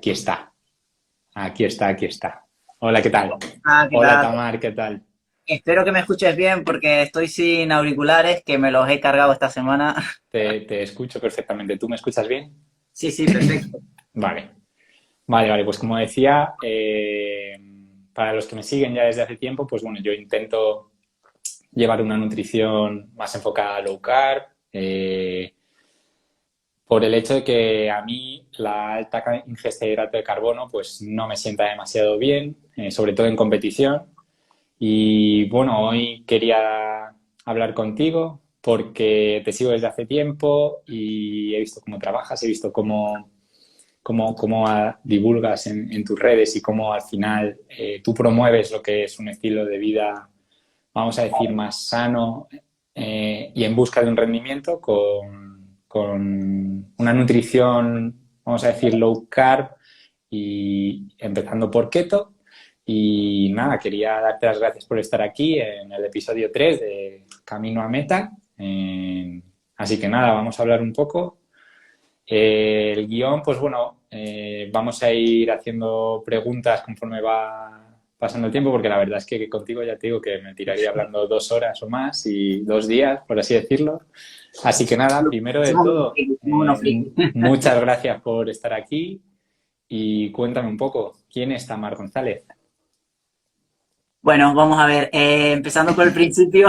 Aquí está, aquí está, aquí está. Hola, ¿qué tal? ¿Qué Hola, tal? Tamar, ¿qué tal? Espero que me escuches bien porque estoy sin auriculares, que me los he cargado esta semana. Te escucho perfectamente. ¿Tú me escuchas bien? Sí, sí, perfecto. Vale, vale. Pues como decía, para los que me siguen ya desde hace tiempo, pues bueno, yo intento llevar una nutrición más enfocada a low carb, por el hecho de que a mí la alta ingesta de hidrato de carbono pues no me sienta demasiado bien, sobre todo en competición. Y bueno, hoy quería hablar contigo porque te sigo desde hace tiempo y he visto cómo trabajas, he visto cómo divulgas en tus redes y cómo al final tú promueves lo que es un estilo de vida, vamos a decir, más sano y en busca de un rendimiento con una nutrición, vamos a decir, low carb y empezando por keto. Y nada, quería darte las gracias por estar aquí en el episodio 3 de Camino a Meta. Así que nada, vamos a hablar un poco. El guión, pues bueno, vamos a ir haciendo preguntas conforme va pasando el tiempo, porque la verdad es que contigo ya te digo que me tiraría hablando 2 horas o más y 2 días, por así decirlo. Así que nada, primero de Somos unos todo, frikis, somos unos frikis. muchas gracias por estar aquí y cuéntame un poco, ¿quién es Tamar González? Bueno, vamos a ver, empezando por el principio,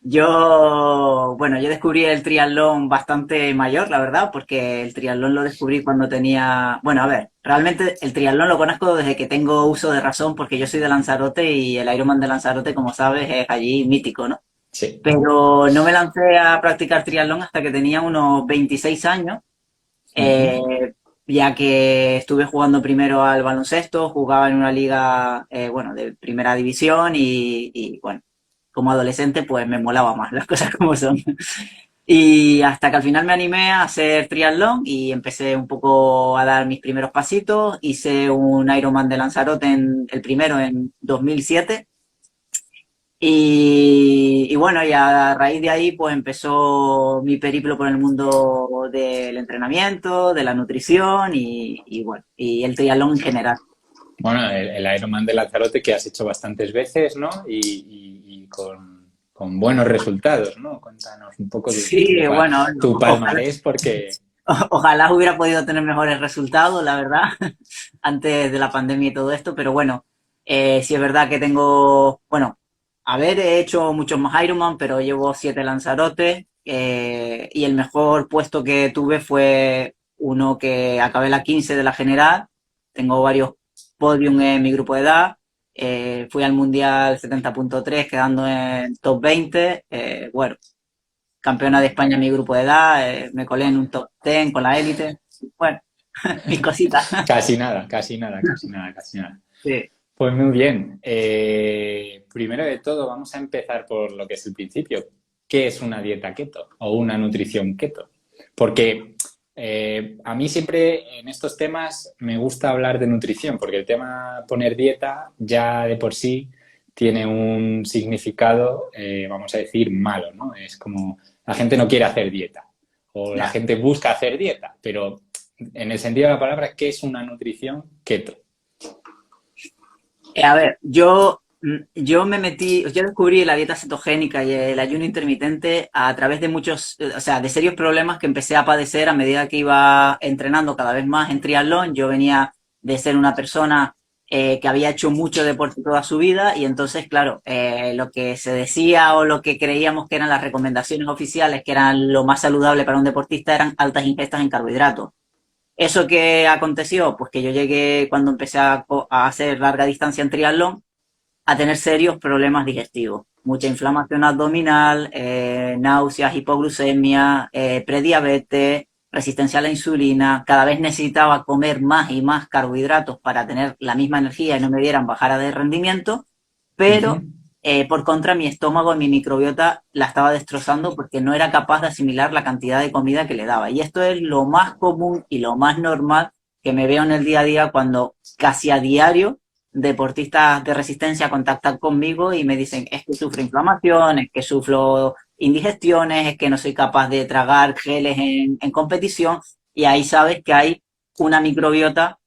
yo descubrí el triatlón bastante mayor, la verdad, porque el triatlón lo descubrí cuando tenía, bueno, a ver, realmente el triatlón lo conozco desde que tengo uso de razón, porque yo soy de Lanzarote y el Ironman de Lanzarote, como sabes, es allí mítico, ¿no? Sí. Pero no me lancé a practicar triatlón hasta que tenía unos 26 años, Ujú. eh, ya que estuve jugando primero al baloncesto, jugaba en una liga, de primera división bueno, como adolescente pues me molaba más las cosas como son. Y hasta que al final me animé a hacer triatlón y empecé un poco a dar mis primeros pasitos. Hice un Ironman de Lanzarote, el primero en 2007. Y bueno, y a raíz de ahí pues empezó mi periplo por el mundo del entrenamiento, de la nutrición y el triatlón en general. Bueno, el Ironman de Lanzarote que has hecho bastantes veces, ¿no? Y con buenos resultados, ¿no? Cuéntanos un poco Sí, bueno, tu ojalá, palmarés porque... ojalá hubiera podido tener mejores resultados, la verdad, antes de la pandemia y todo esto, pero bueno, sí es verdad que tengo, bueno, he hecho muchos más Ironman, pero llevo 7 Lanzarote, y el mejor puesto que tuve fue uno que acabé la 15 de la general. Tengo varios podium en mi grupo de edad. Fui al Mundial 70.3 quedando en top 20. Bueno, campeona de España en mi grupo de edad, me colé en un top 10 con la élite. Bueno, mis cositas. Casi nada, casi nada, casi nada, casi nada. Sí. Pues muy bien. Primero de todo, vamos a empezar por lo que es el principio. ¿Qué es una dieta keto o una nutrición keto? Porque a mí siempre en estos temas me gusta hablar de nutrición, porque el tema poner dieta ya de por sí tiene un significado, vamos a decir, malo, ¿no? Es como la gente no quiere hacer dieta o la Ya. gente busca hacer dieta, pero en el sentido de la palabra, ¿qué es una nutrición keto? A ver, yo descubrí la dieta cetogénica y el ayuno intermitente a través de muchos, o sea, de serios problemas que empecé a padecer a medida que iba entrenando cada vez más en triatlón. Yo venía de ser una persona que había hecho mucho deporte toda su vida y entonces, claro, lo que se decía o lo que creíamos que eran las recomendaciones oficiales, que eran lo más saludable para un deportista, eran altas ingestas en carbohidratos. ¿Eso qué aconteció? Pues que yo llegué cuando empecé a hacer larga distancia en triatlón a tener serios problemas digestivos. Mucha inflamación abdominal, náuseas, hipoglucemia, prediabetes, resistencia a la insulina. Cada vez necesitaba comer más y más carbohidratos para tener la misma energía y no me dieran bajada de rendimiento, pero Ujú. por contra mi estómago y mi microbiota la estaba destrozando porque no era capaz de asimilar la cantidad de comida que le daba. Y esto es lo más común y lo más normal que me veo en el día a día cuando casi a diario deportistas de resistencia contactan conmigo y me dicen es que sufro inflamación, es que sufro indigestiones, es que no soy capaz de tragar geles en competición, y ahí sabes que hay una microbiota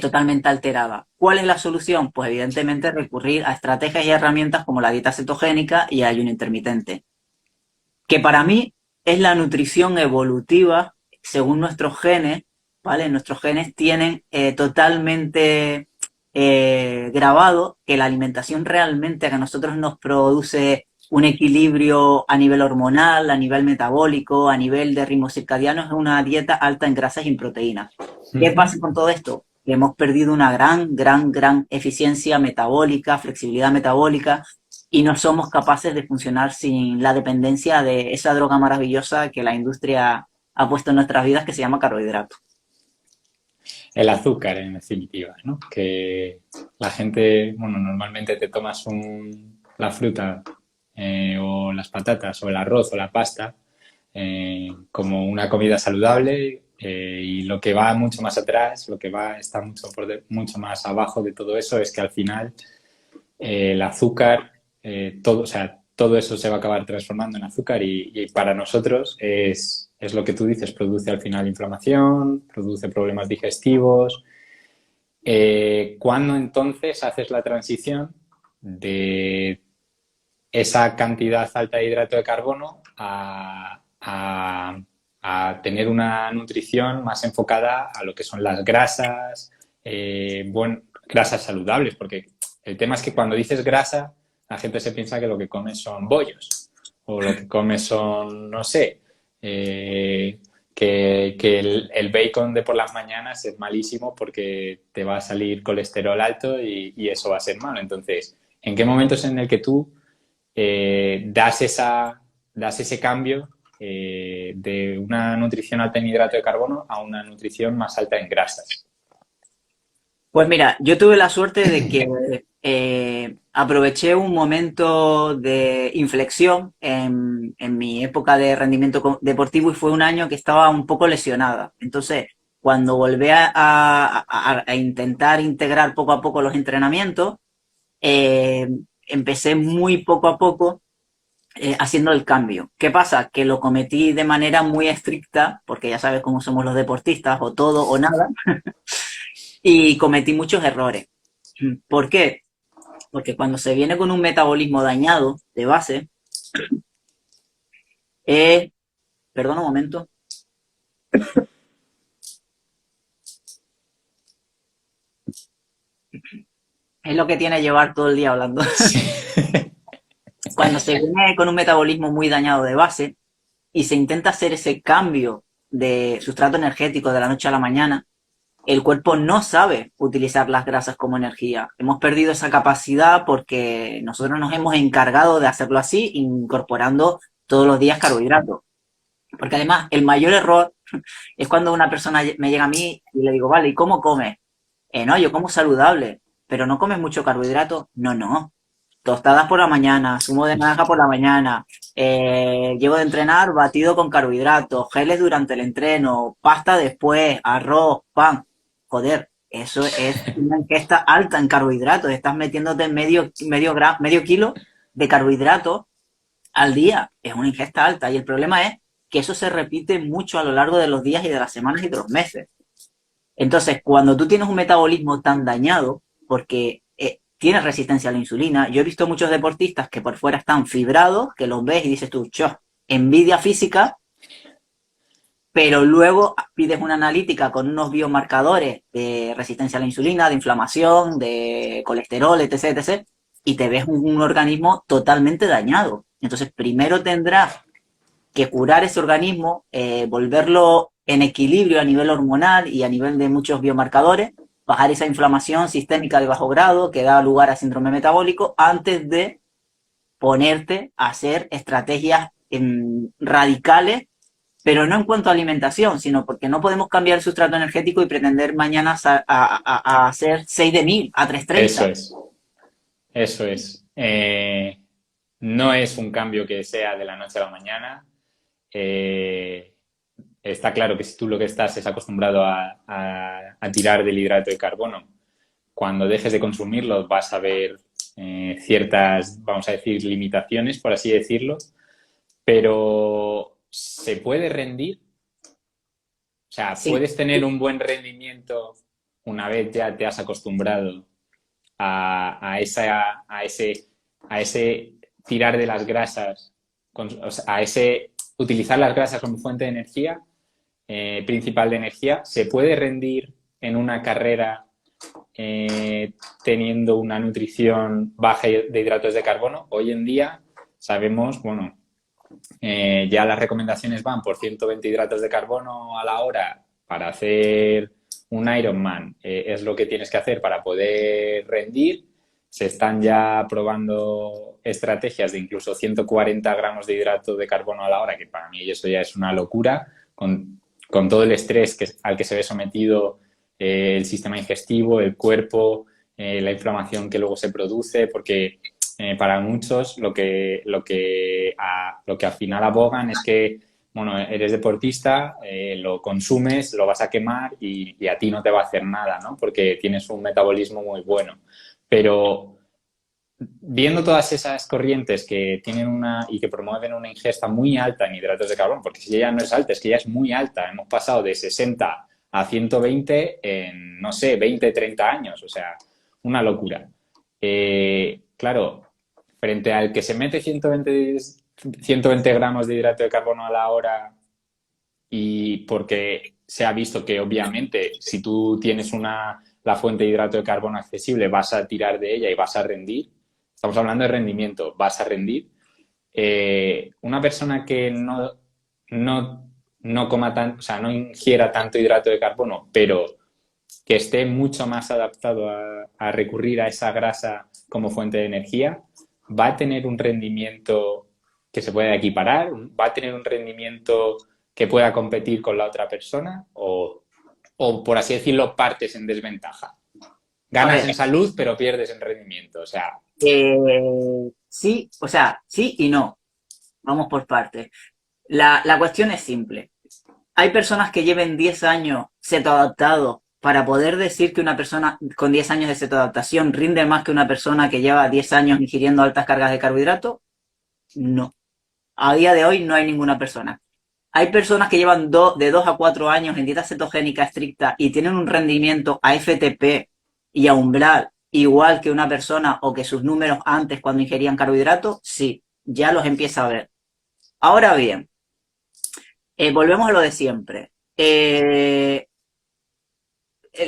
totalmente alterada. ¿Cuál es la solución? Pues evidentemente recurrir a estrategias y herramientas como la dieta cetogénica y ayuno intermitente, que para mí es la nutrición evolutiva según nuestros genes, ¿vale? Nuestros genes tienen totalmente grabado que la alimentación realmente a nosotros nos produce un equilibrio a nivel hormonal, a nivel metabólico, a nivel de ritmo circadiano, es una dieta alta en grasas y en proteínas. ¿Qué pasa con todo esto? Que hemos perdido una gran eficiencia metabólica, flexibilidad metabólica, y no somos capaces de funcionar sin la dependencia de esa droga maravillosa que la industria ha puesto en nuestras vidas, que se llama carbohidrato. El azúcar, en definitiva, ¿no? Que la gente, bueno, normalmente te tomas la fruta o las patatas o el arroz o la pasta como una comida saludable y lo que va mucho más atrás, lo que está mucho más abajo de todo eso es que al final el azúcar, todo, o sea, todo eso se va a acabar transformando en azúcar y para nosotros es lo que tú dices, produce al final inflamación, produce problemas digestivos. ¿Cuándo entonces haces la transición de esa cantidad alta de hidrato de carbono a tener una nutrición más enfocada a lo que son las grasas, grasas saludables? Porque el tema es que cuando dices grasa, la gente se piensa que lo que come son bollos o lo que come son, no sé, que el bacon de por las mañanas es malísimo porque te va a salir colesterol alto y eso va a ser malo. Entonces, ¿en qué momentos en el que tú das ese cambio de una nutrición alta en hidrato de carbono a una nutrición más alta en grasas? Pues mira, yo tuve la suerte de que aproveché un momento de inflexión en mi época de rendimiento deportivo y fue un año que estaba un poco lesionada. Entonces, cuando volví a intentar integrar poco a poco los entrenamientos, eh, empecé muy poco a poco haciendo el cambio. ¿Qué pasa? Que lo cometí de manera muy estricta, porque ya sabes cómo somos los deportistas, o todo o nada, y cometí muchos errores. ¿Por qué? Porque cuando se viene con un metabolismo dañado de base, eh, perdón un momento, es lo que tiene llevar todo el día hablando. Sí. Cuando se viene con un metabolismo muy dañado de base y se intenta hacer ese cambio de sustrato energético de la noche a la mañana, el cuerpo no sabe utilizar las grasas como energía. Hemos perdido esa capacidad porque nosotros nos hemos encargado de hacerlo así, incorporando todos los días carbohidratos. Porque además, el mayor error es cuando una persona me llega a mí y le digo, vale, ¿y cómo comes? No, yo como saludable, pero no comes mucho carbohidrato. No, no. Tostadas por la mañana, zumo de naranja por la mañana, llego de entrenar batido con carbohidratos, geles durante el entreno, pasta después, arroz, pan. Joder, eso es una ingesta alta en carbohidratos. Estás metiéndote medio kilo de carbohidratos al día. Es una ingesta alta. Y el problema es que eso se repite mucho a lo largo de los días y de las semanas y de los meses. Entonces, cuando tú tienes un metabolismo tan dañado, porque tienes resistencia a la insulina, yo he visto muchos deportistas que por fuera están fibrados, que los ves y dices tú, cho, envidia física, pero luego pides una analítica con unos biomarcadores de resistencia a la insulina, de inflamación, de colesterol, etc., etc., y te ves un organismo totalmente dañado. Entonces, primero tendrás que curar ese organismo, volverlo en equilibrio a nivel hormonal y a nivel de muchos biomarcadores, bajar esa inflamación sistémica de bajo grado que da lugar a síndrome metabólico antes de ponerte a hacer estrategias radicales, pero no en cuanto a alimentación, sino porque no podemos cambiar el sustrato energético y pretender mañana a hacer 6 de 1000 a Eso 330. es, eso es. No es un cambio que sea de la noche a la mañana. Eh, Está claro que si tú lo que estás es acostumbrado a tirar del hidrato de carbono, cuando dejes de consumirlo vas a ver ciertas, vamos a decir, limitaciones, por así decirlo, pero se puede rendir O sea, Sí, puedes tener un buen rendimiento una vez ya te has acostumbrado a ese tirar de las grasas, o sea, a ese utilizar las grasas como fuente de energía, principal de energía. Se puede rendir en una carrera teniendo una nutrición baja de hidratos de carbono. Hoy en día sabemos, bueno, ya las recomendaciones van por 120 hidratos de carbono a la hora para hacer un Ironman. Es lo que tienes que hacer para poder rendir. Se están ya probando estrategias de incluso 140 gramos de hidrato de carbono a la hora, que para mí eso ya es una locura, con todo el estrés al que se ve sometido el sistema digestivo, el cuerpo, la inflamación que luego se produce, porque para muchos lo que al final abogan es que, bueno, eres deportista, lo consumes, lo vas a quemar y a ti no te va a hacer nada, ¿no? Porque tienes un metabolismo muy bueno. Pero viendo todas esas corrientes que tienen y que promueven una ingesta muy alta en hidratos de carbono, porque si ya no es alta, es que ya es muy alta. Hemos pasado de 60 a 120 en, no sé, 20, 30 años. O sea, una locura. Claro, frente al que se mete 120 gramos de hidrato de carbono a la hora y porque se ha visto que obviamente si tú tienes la fuente de hidrato de carbono accesible vas a tirar de ella y vas a rendir. Estamos hablando de rendimiento, vas a rendir. Una persona que no coma tanto, o sea, no ingiera tanto hidrato de carbono, pero que esté mucho más adaptado a recurrir a esa grasa como fuente de energía, va a tener un rendimiento que se pueda equiparar, va a tener un rendimiento que pueda competir con la otra persona o por así decirlo, partes en desventaja. a Ganas en ver, salud, pero pierdes en rendimiento. O sea, sí, o sea, sí y no. Vamos por partes. La cuestión es simple. Hay personas que lleven 10 años cetoadaptados para poder decir que una persona con 10 años de cetoadaptación rinde más que una persona que lleva 10 años ingiriendo altas cargas de carbohidratos. No. A día de hoy no hay ninguna persona. Hay personas que llevan de 2 a 4 años en dieta cetogénica estricta y tienen un rendimiento a FTP y a umbral igual que una persona o que sus números antes cuando ingerían carbohidratos. Sí, ya los empieza a ver. Ahora bien, volvemos a lo de siempre.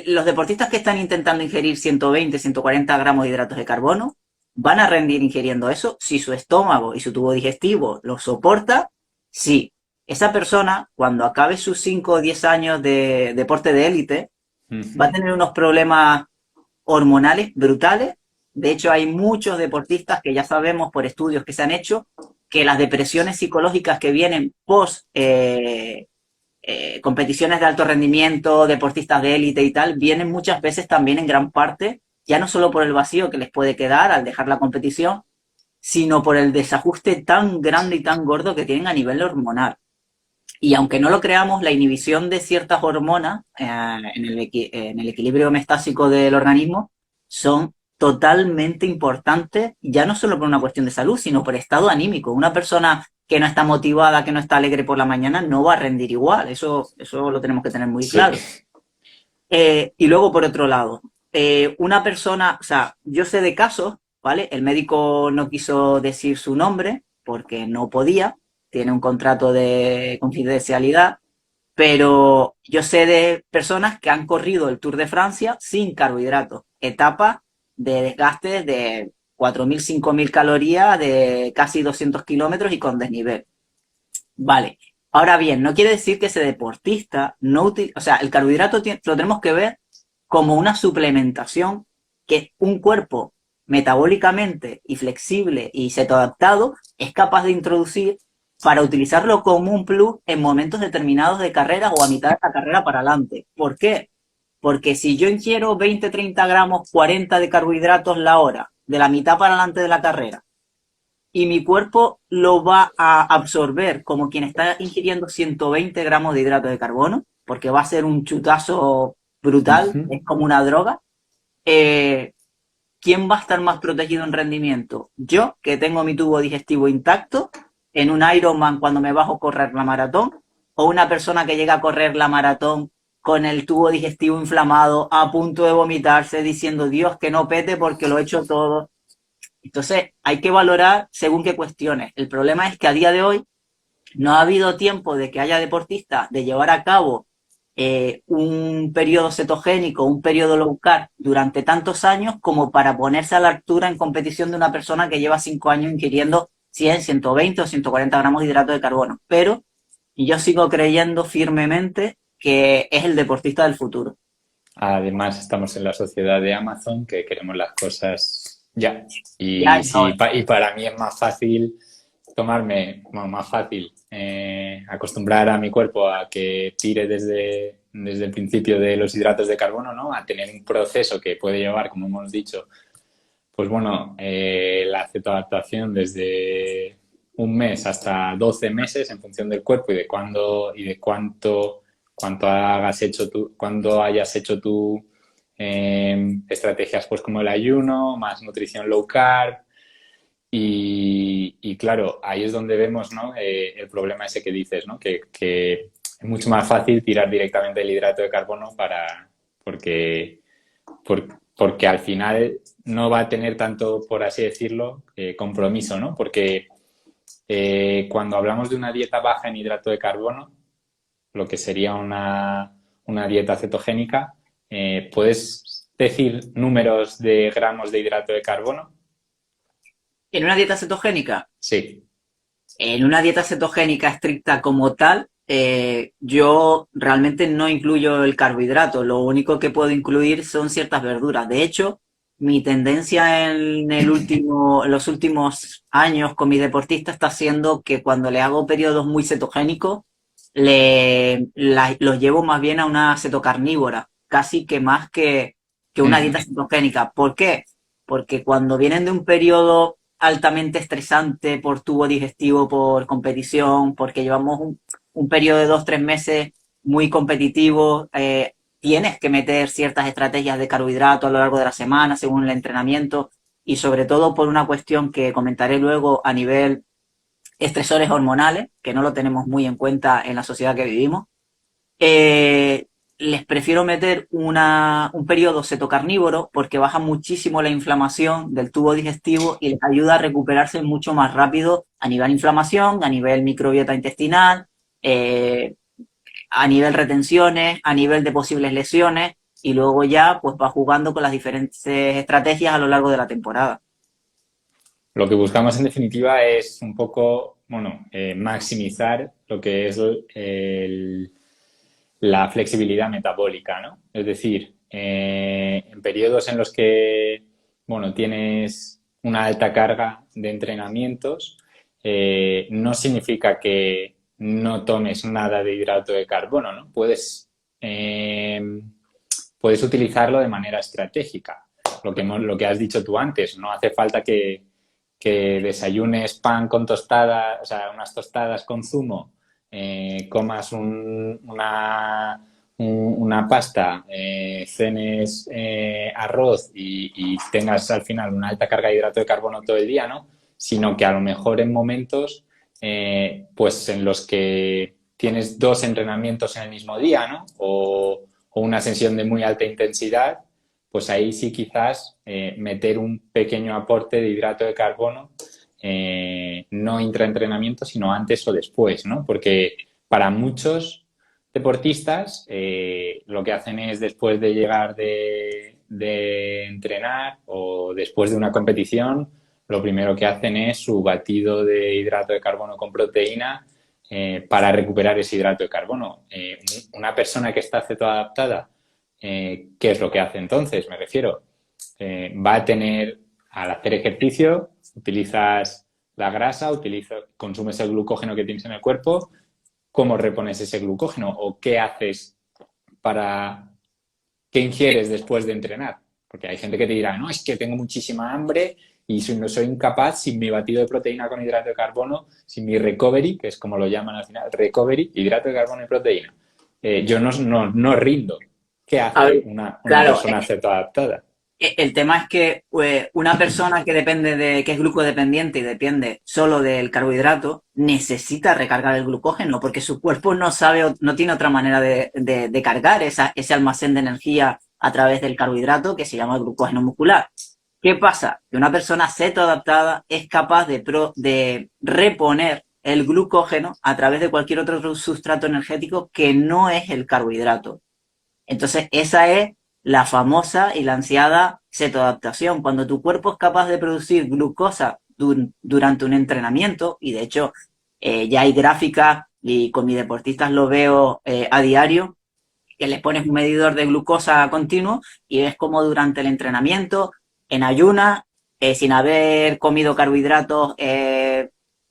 Los deportistas que están intentando ingerir 120, 140 gramos de hidratos de carbono van a rendir ingiriendo eso si su estómago y su tubo digestivo lo soporta. Sí, esa persona, cuando acabe sus 5 o 10 años de deporte de élite, va a tener unos problemas hormonales brutales. De hecho, hay muchos deportistas que ya sabemos por estudios que se han hecho que las depresiones psicológicas que vienen post competiciones de alto rendimiento, deportistas de élite y tal, vienen muchas veces también en gran parte, ya no solo por el vacío que les puede quedar al dejar la competición, sino por el desajuste tan grande y tan gordo que tienen a nivel hormonal. Y aunque no lo creamos, la inhibición de ciertas hormonas en el equilibrio homeostásico del organismo son totalmente importantes, ya no solo por una cuestión de salud, sino por estado anímico. Una persona que no está motivada, que no está alegre por la mañana, no va a rendir igual. Eso lo tenemos que tener muy sí. claro. Y luego, por otro lado, una persona, o sea, yo sé de casos, ¿vale? El médico no quiso decir su nombre porque no podía, tiene un contrato de confidencialidad, pero yo sé de personas que han corrido el Tour de Francia sin carbohidratos, etapas de desgaste de 4.000, 5.000 calorías, de casi 200 kilómetros y con desnivel. Vale. Ahora bien, no quiere decir que ese deportista no utilice, o sea, el carbohidrato lo tenemos que ver como una suplementación que un cuerpo metabólicamente y flexible y cetoadaptado es capaz de introducir para utilizarlo como un plus en momentos determinados de carrera o a mitad de la carrera para adelante. ¿Por qué? Porque si yo ingiero 20, 30 gramos, 40 de carbohidratos la hora, de la mitad para adelante de la carrera, y mi cuerpo lo va a absorber como quien está ingiriendo 120 gramos de hidrato de carbono, porque va a ser un chutazo brutal, es como una droga. Eh, ¿Quién va a estar más protegido en rendimiento? Yo, que tengo mi tubo digestivo intacto, en un Ironman cuando me bajo a correr la maratón, o una persona que llega a correr la maratón con el tubo digestivo inflamado, a punto de vomitarse, diciendo, Dios, que no pete porque lo he hecho todo. Entonces, hay que valorar según qué cuestiones. El problema es que a día de hoy no ha habido tiempo de que haya deportistas de llevar a cabo un periodo cetogénico, un periodo low carb durante tantos años como para ponerse a la altura en competición de una persona que lleva 5 años ingiriendo 100, 120 o 140 gramos de hidrato de carbono. Pero yo sigo creyendo firmemente que es el deportista del futuro. Además, estamos en la sociedad de Amazon que queremos las cosas ya. Ya Y, es ahora. y para mí es más fácil más fácil acostumbrar a mi cuerpo a que tire desde el principio de los hidratos de carbono, ¿no? A tener un proceso que puede llevar, como hemos dicho, pues bueno, la cetoadaptación desde un mes hasta 12 meses en función del cuerpo y de cuándo y de cuánto cuando hayas hecho tu estrategias pues como el ayuno, más nutrición low carb. Y claro, ahí es donde vemos, ¿no? El problema ese que dices, ¿no? Que es mucho más fácil tirar directamente el hidrato de carbono porque, porque al final no va a tener tanto, por así decirlo, compromiso, ¿no? Porque cuando hablamos de una dieta baja en hidrato de carbono, lo que sería una dieta cetogénica, ¿puedes decir números de gramos de hidrato de carbono? En una dieta cetogénica, Sí. en una dieta cetogénica estricta como tal, yo realmente no incluyo el carbohidrato. Lo único que puedo incluir son ciertas verduras. De hecho, mi tendencia en los últimos años con mi deportista está siendo que cuando le hago periodos muy cetogénicos, los llevo más bien a una cetocarnívora, casi que más que una dieta cetogénica. ¿Por qué? Porque cuando vienen de un periodo altamente estresante por tubo digestivo, por competición, porque llevamos un periodo de 2, 3 meses muy competitivo, tienes que meter ciertas estrategias de carbohidrato a lo largo de la semana según el entrenamiento y sobre todo por una cuestión que comentaré luego a nivel estresores hormonales, que no lo tenemos muy en cuenta en la sociedad que vivimos. Eh, Les prefiero meter un periodo cetocarnívoro porque baja muchísimo la inflamación del tubo digestivo y les ayuda a recuperarse mucho más rápido a nivel inflamación, a nivel microbiota intestinal, eh, a nivel retenciones, a nivel de posibles lesiones y luego ya pues va jugando con las diferentes estrategias a lo largo de la temporada. Lo que buscamos en definitiva es un poco, bueno, maximizar lo que es la flexibilidad metabólica, ¿no? Es decir, en periodos en los que, bueno, tienes una alta carga de entrenamientos, no significa que no tomes nada de hidrato de carbono, ¿no? Puedes utilizarlo de manera estratégica. Lo que has dicho tú antes, no hace falta que desayunes pan con tostada, o sea, unas tostadas con zumo, comas una pasta, cenes arroz y tengas al final una alta carga de hidrato de carbono todo el día, ¿no? Sino que a lo mejor en momentos pues en los que tienes 2 entrenamientos en el mismo día, ¿no? O una sesión de muy alta intensidad, pues ahí sí quizás meter un pequeño aporte de hidrato de carbono, no intraentrenamiento, sino antes o después, ¿no? Porque para muchos deportistas lo que hacen es después de llegar de entrenar o después de una competición, lo primero que hacen es su batido de hidrato de carbono con proteína para recuperar ese hidrato de carbono. Una persona que está cetoadaptada, ¿qué es lo que hace entonces? Me refiero, va a tener, al hacer ejercicio, utilizas la grasa, consumes el glucógeno que tienes en el cuerpo, ¿cómo repones ese glucógeno? ¿O qué haces qué ingieres después de entrenar? Porque hay gente que te dirá, no, es que tengo muchísima hambre y no soy incapaz sin mi batido de proteína con hidrato de carbono, sin mi recovery, que es como lo llaman al final, recovery, hidrato de carbono y proteína. Yo no rindo. ¿Qué A hace ver, una claro, persona cetoadaptada? El tema es que una persona que depende que es glucodependiente y depende solo del carbohidrato, necesita recargar el glucógeno porque su cuerpo no sabe, no tiene otra manera de cargar ese almacén de energía a través del carbohidrato que se llama glucógeno muscular. ¿Qué pasa? Que una persona cetoadaptada es capaz de reponer el glucógeno a través de cualquier otro sustrato energético que no es el carbohidrato. Entonces, esa es la famosa y la ansiada cetoadaptación. Cuando tu cuerpo es capaz de producir glucosa durante un entrenamiento, y de hecho ya hay gráficas y con mis deportistas lo veo a diario, que les pones un medidor de glucosa continuo y ves cómo durante el entrenamiento, en ayuna, sin haber comido carbohidratos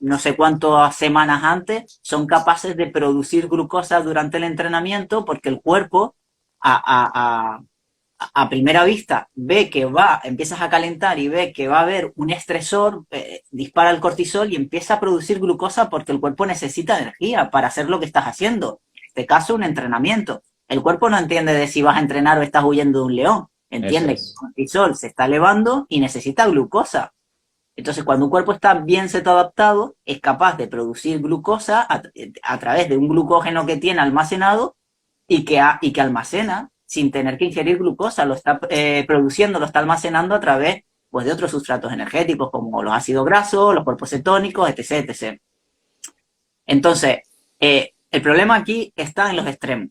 no sé cuántas semanas antes, son capaces de producir glucosa durante el entrenamiento porque el cuerpo a, a, a primera vista ve que empiezas a calentar y ve que va a haber un estresor, dispara el cortisol y empieza a producir glucosa porque el cuerpo necesita energía para hacer lo que estás haciendo. En este caso, un entrenamiento. El cuerpo no entiende de si vas a entrenar o estás huyendo de un león. Eso Entiende que el es. cortisol se está elevando y necesita glucosa. Entonces, cuando un cuerpo está bien cetoadaptado, es capaz de producir glucosa a través de un glucógeno que tiene almacenado y que almacena sin tener que ingerir glucosa, lo está produciendo, lo está almacenando a través pues, de otros sustratos energéticos como los ácidos grasos, los cuerpos cetónicos, etc. etc. Entonces, el problema aquí está en los extremos.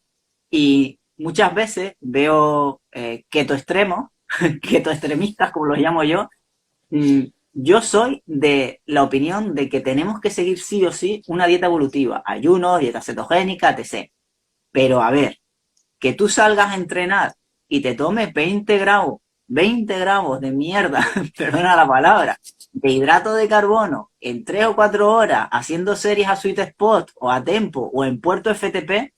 Y muchas veces veo keto extremos, keto extremistas, como los llamo yo. Yo soy de la opinión de que tenemos que seguir sí o sí una dieta evolutiva, ayuno, dieta cetogénica, etc. Pero a ver, que tú salgas a entrenar y te tomes 20 gramos de mierda, perdona la palabra, de hidrato de carbono en 3 o 4 horas haciendo series a Sweet Spot o a Tempo o en Puerto FTP,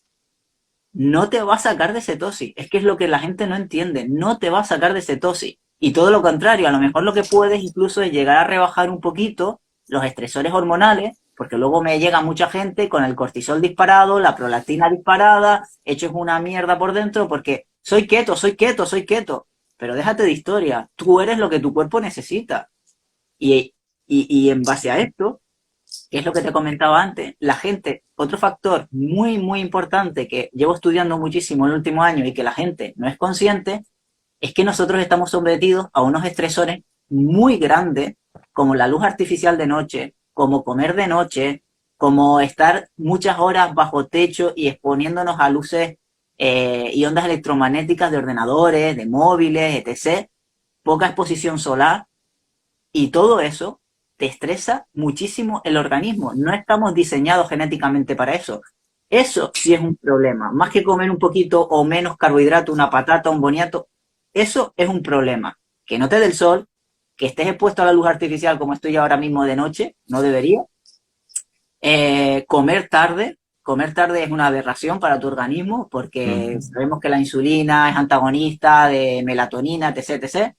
no te va a sacar de cetosis. Es que es lo que la gente no entiende, no te va a sacar de cetosis. Y todo lo contrario, a lo mejor lo que puedes incluso es llegar a rebajar un poquito los estresores hormonales, porque luego me llega mucha gente con el cortisol disparado, la prolactina disparada, hechos una mierda por dentro, porque soy keto, soy keto, soy keto. Pero déjate de historia, tú eres lo que tu cuerpo necesita. Y, y en base a esto, que es lo que te comentaba antes, la gente, otro factor muy, muy importante que llevo estudiando muchísimo en el último año y que la gente no es consciente, es que nosotros estamos sometidos a unos estresores muy grandes, como la luz artificial de noche, como comer de noche, como estar muchas horas bajo techo y exponiéndonos a luces y ondas electromagnéticas de ordenadores, de móviles, etc. Poca exposición solar y todo eso te estresa muchísimo el organismo. No estamos diseñados genéticamente para eso. Eso sí es un problema. Más que comer un poquito o menos carbohidrato, una patata, un boniato, eso es un problema. Que no te dé el sol, que estés expuesto a la luz artificial como estoy ahora mismo de noche, no debería. Comer tarde es una aberración para tu organismo porque Ujú. sabemos que la insulina es antagonista de melatonina, etc, etc.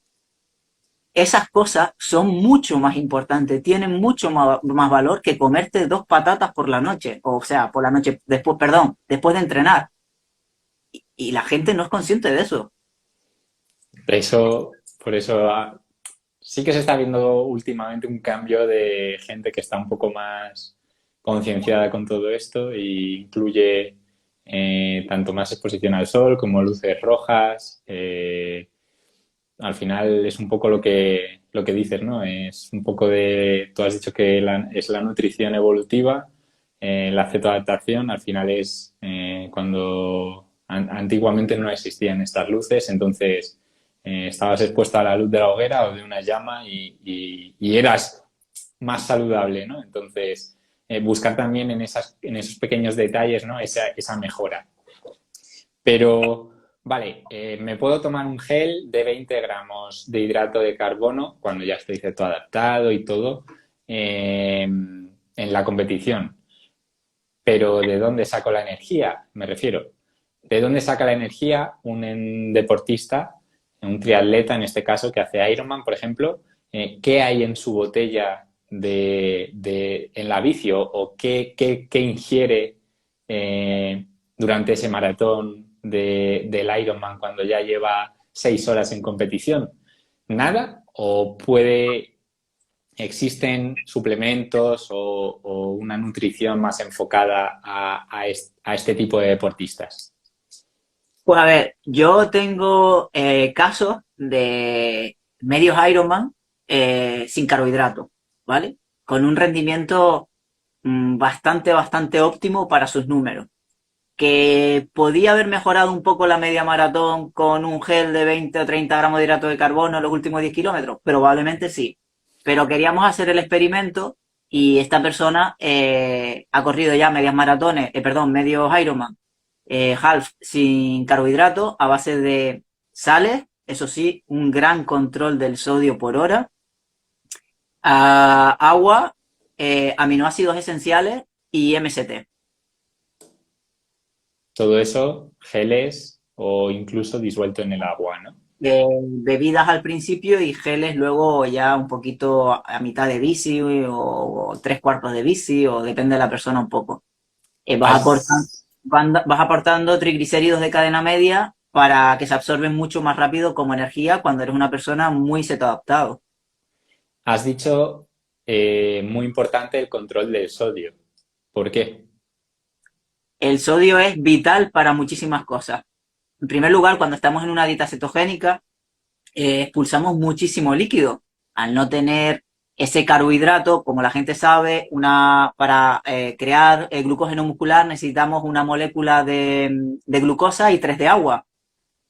Esas cosas son mucho más importantes, tienen mucho más valor que comerte 2 patatas por la noche, o sea, por la noche, después, perdón, después de entrenar. Y la gente no es consciente de eso. Por eso sí que se está viendo últimamente un cambio de gente que está un poco más concienciada con todo esto e incluye tanto más exposición al sol como luces rojas. Al final es un poco lo que dices, ¿no? Es un poco de, tú has dicho que es la nutrición evolutiva, la cetoadaptación, al final es cuando antiguamente no existían estas luces, entonces estabas expuesto a la luz de la hoguera o de una llama y eras más saludable, ¿no? Entonces, buscar también en esos pequeños detalles, ¿no? Esa mejora. Pero, vale, me puedo tomar un gel de 20 gramos de hidrato de carbono cuando ya estoy todo adaptado y todo en la competición. Pero ¿de dónde saco la energía? Me refiero. ¿De dónde saca la energía un deportista, un triatleta en este caso, que hace Ironman, por ejemplo? ¿Qué hay en su botella en la bici o qué ingiere durante ese maratón del Ironman cuando ya lleva 6 horas en competición? nada o existen suplementos o una nutrición más enfocada a este tipo de deportistas? Pues a ver, yo tengo casos de medios Ironman sin carbohidratos, ¿vale? Con un rendimiento bastante óptimo para sus números. Que podía haber mejorado un poco la media maratón con un gel de 20 o 30 gramos de hidrato de carbono en los últimos 10 kilómetros, probablemente sí. Pero queríamos hacer el experimento y esta persona ha corrido ya medias maratones, perdón, medios Ironman, half sin carbohidratos a base de sales, eso sí, un gran control del sodio por hora, agua, aminoácidos esenciales y MST. Todo eso, geles o incluso disuelto en el agua, ¿no? Bebidas al principio y geles luego ya un poquito a mitad de bici o tres cuartos de bici o depende de la persona un poco. ¿Has, Vas aportando triglicéridos de cadena media para que se absorben mucho más rápido como energía cuando eres una persona muy cetoadaptado. has dicho muy importante el control del sodio? ¿Por qué? El sodio es vital para muchísimas cosas. En primer lugar, cuando estamos en una dieta cetogénica, expulsamos muchísimo líquido. Al no tener ese carbohidrato, como la gente sabe, para crear glucógeno muscular necesitamos una molécula de glucosa y tres de agua.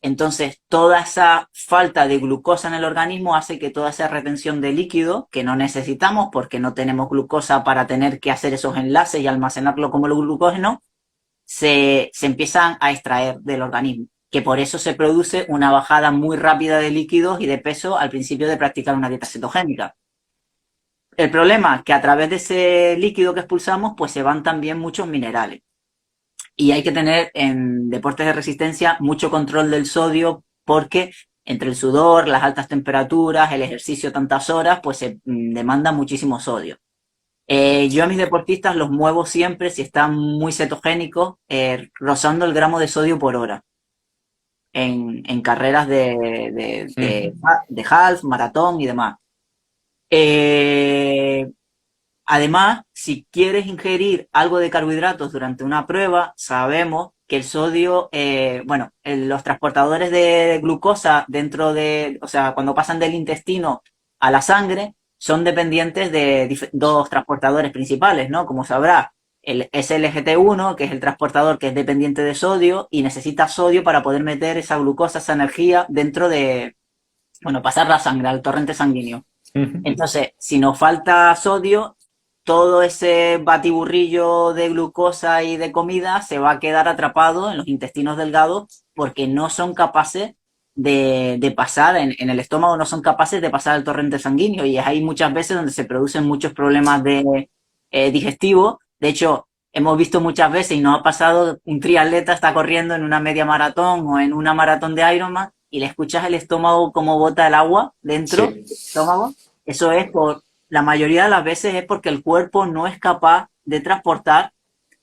Entonces, toda esa falta de glucosa en el organismo hace que toda esa retención de líquido, que no necesitamos porque no tenemos glucosa para tener que hacer esos enlaces y almacenarlo como el glucógeno, se empiezan a extraer del organismo, que por eso se produce una bajada muy rápida de líquidos y de peso al principio de practicar una dieta cetogénica. El problema es que a través de ese líquido que expulsamos, pues se van también muchos minerales. Y hay que tener en deportes de resistencia mucho control del sodio porque entre el sudor, las altas temperaturas, el ejercicio tantas horas, pues se demanda muchísimo sodio. Yo a mis deportistas los muevo siempre, si están muy cetogénicos, rozando el gramo de sodio por hora en carreras de half, maratón y demás. Eh, Además, si quieres ingerir algo de carbohidratos durante una prueba, sabemos que el sodio, los transportadores de glucosa o sea, cuando pasan del intestino a la sangre, son dependientes de dos transportadores principales, ¿no? Como sabrás, el SLGT1, que es el transportador que es dependiente de sodio y necesita sodio para poder meter esa glucosa, esa energía dentro pasar la sangre al torrente sanguíneo. Entonces, si nos falta sodio, todo ese batiburrillo de glucosa y de comida se va a quedar atrapado en los intestinos delgados porque no son capaces de pasar en el estómago, no son capaces de pasar al torrente sanguíneo y es ahí muchas veces donde se producen muchos problemas digestivos. De hecho, hemos visto muchas veces y nos ha pasado, un triatleta está corriendo en una media maratón o en una maratón de Ironman y le escuchas el estómago como bota el agua dentro del Sí, estómago. Eso es la mayoría de las veces es porque el cuerpo no es capaz de transportar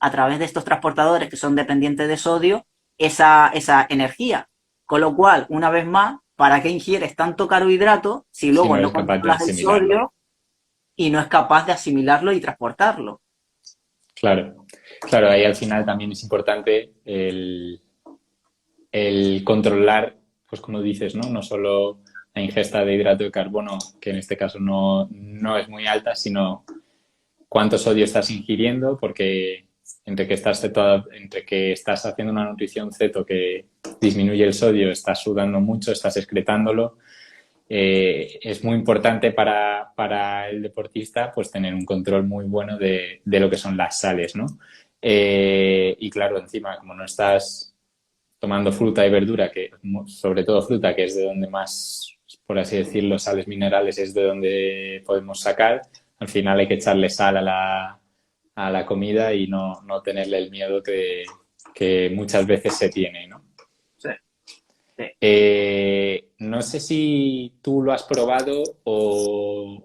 a través de estos transportadores que son dependientes de sodio esa energía. Con lo cual, una vez más, ¿para qué ingieres tanto carbohidrato si si luego no no eres capaz de controlas el asimilarlo. sodio y no es capaz de asimilarlo y transportarlo? Claro, claro, ahí al final también es importante el controlar, pues como dices, ¿no? No solo la ingesta de hidrato de carbono, que en este caso no es muy alta, sino cuánto sodio estás ingiriendo, porque entre que estás haciendo una nutrición ceto que disminuye el sodio, estás sudando mucho, estás excretándolo, es muy importante para el deportista pues tener un control muy bueno de lo que son las sales, ¿no? Y claro, encima, como no estás tomando fruta y verdura, que sobre todo fruta, que es de donde más, por así decirlo, sales minerales es de donde podemos sacar, al final hay que echarle sal a la comida y no tenerle el miedo que muchas veces se tiene, ¿no? Sí, sí. No sé si tú lo has probado o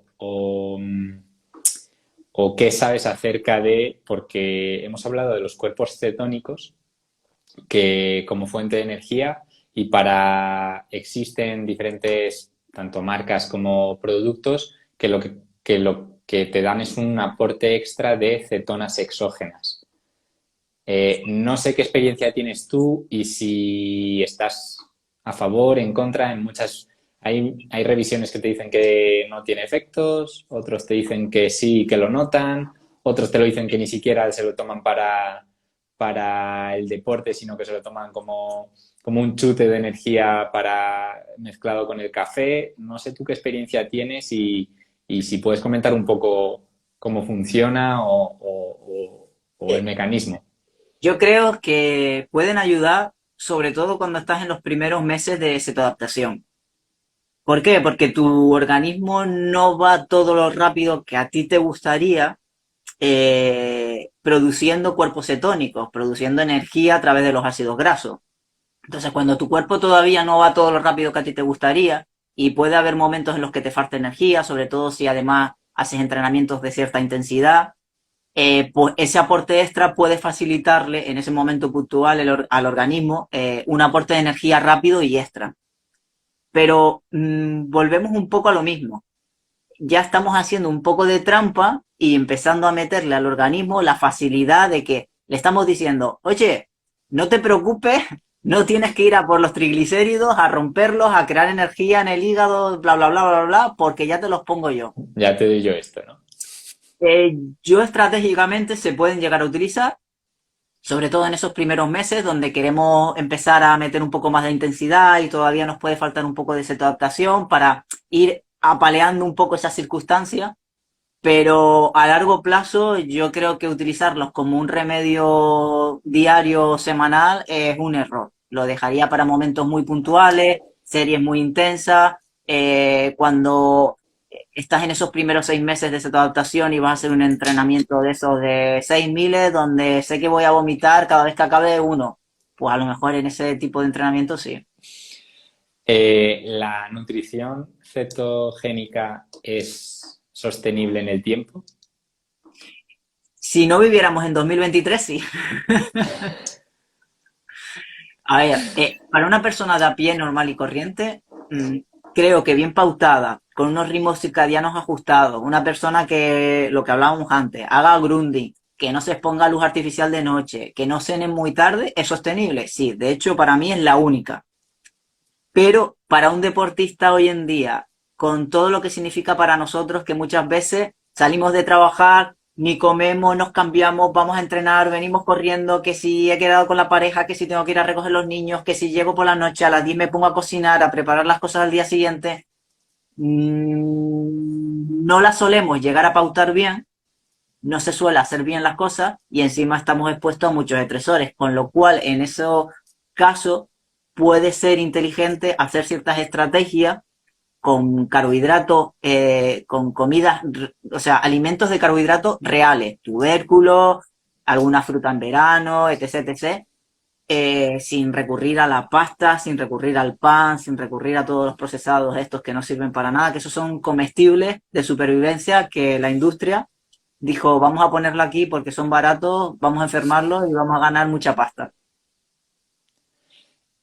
qué sabes acerca porque hemos hablado de los cuerpos cetónicos que como fuente de energía existen diferentes tanto marcas como productos, que lo que te dan es un aporte extra de cetonas exógenas. No sé qué experiencia tienes tú y si estás a favor, en contra, en muchas... Hay revisiones que te dicen que no tiene efectos, otros te dicen que sí, que lo notan, otros te lo dicen que ni siquiera se lo toman para el deporte, sino que se lo toman como un chute de energía mezclado con el café. No sé tú qué experiencia tienes y si puedes comentar un poco cómo funciona o el Eh, mecanismo. yo creo que pueden ayudar, sobre todo cuando estás en los primeros meses de cetoadaptación. ¿Por qué? Porque tu organismo no va todo lo rápido que a ti te gustaría produciendo cuerpos cetónicos, produciendo energía a través de los ácidos grasos. Entonces, cuando tu cuerpo todavía no va todo lo rápido que a ti te gustaría, y puede haber momentos en los que te falta energía, sobre todo si además haces entrenamientos de cierta intensidad, pues ese aporte extra puede facilitarle en ese momento puntual al organismo un aporte de energía rápido y extra. Pero volvemos un poco a lo mismo. Ya estamos haciendo un poco de trampa y empezando a meterle al organismo la facilidad de que le estamos diciendo, oye, no te preocupes, no tienes que ir a por los triglicéridos, a romperlos, a crear energía en el hígado, bla, bla, bla, bla, bla, porque ya te los pongo yo. Ya te doy yo esto, ¿no? Yo estratégicamente se pueden llegar a utilizar, sobre todo en esos primeros meses donde queremos empezar a meter un poco más de intensidad y todavía nos puede faltar un poco de adaptación para ir apaleando un poco esas circunstancias, pero a largo plazo yo creo que utilizarlos como un remedio diario o semanal es un error. Lo dejaría para momentos muy puntuales, series muy intensas, cuando estás en esos primeros 6 meses de esa adaptación y vas a hacer un entrenamiento de esos de 6 miles donde sé que voy a vomitar cada vez que acabe uno. Pues a lo mejor en ese tipo de entrenamiento sí. ¿La nutrición cetogénica es sostenible en el tiempo? Si no viviéramos en 2023, sí. A ver, para una persona de a pie normal y corriente, creo que bien pautada, con unos ritmos circadianos ajustados, una persona que, lo que hablábamos antes, haga grounding, que no se exponga a luz artificial de noche, que no cene muy tarde, es sostenible. Sí, de hecho, para mí es la única. Pero para un deportista hoy en día, con todo lo que significa para nosotros, que muchas veces salimos de trabajar, ni comemos, nos cambiamos, vamos a entrenar, venimos corriendo, que si he quedado con la pareja, que si tengo que ir a recoger los niños, que si llego por la noche a las 10 me pongo a cocinar, a preparar las cosas al día siguiente, no las solemos llegar a pautar bien, no se suele hacer bien las cosas y encima estamos expuestos a muchos estresores, con lo cual en esos casos puede ser inteligente hacer ciertas estrategias con carbohidratos, con comidas, o sea, alimentos de carbohidratos reales, tubérculos, alguna fruta en verano, etc., etc., sin recurrir a la pasta, sin recurrir al pan, sin recurrir a todos los procesados estos que no sirven para nada, que esos son comestibles de supervivencia que la industria dijo, vamos a ponerlo aquí porque son baratos, vamos a enfermarlos y vamos a ganar mucha pasta.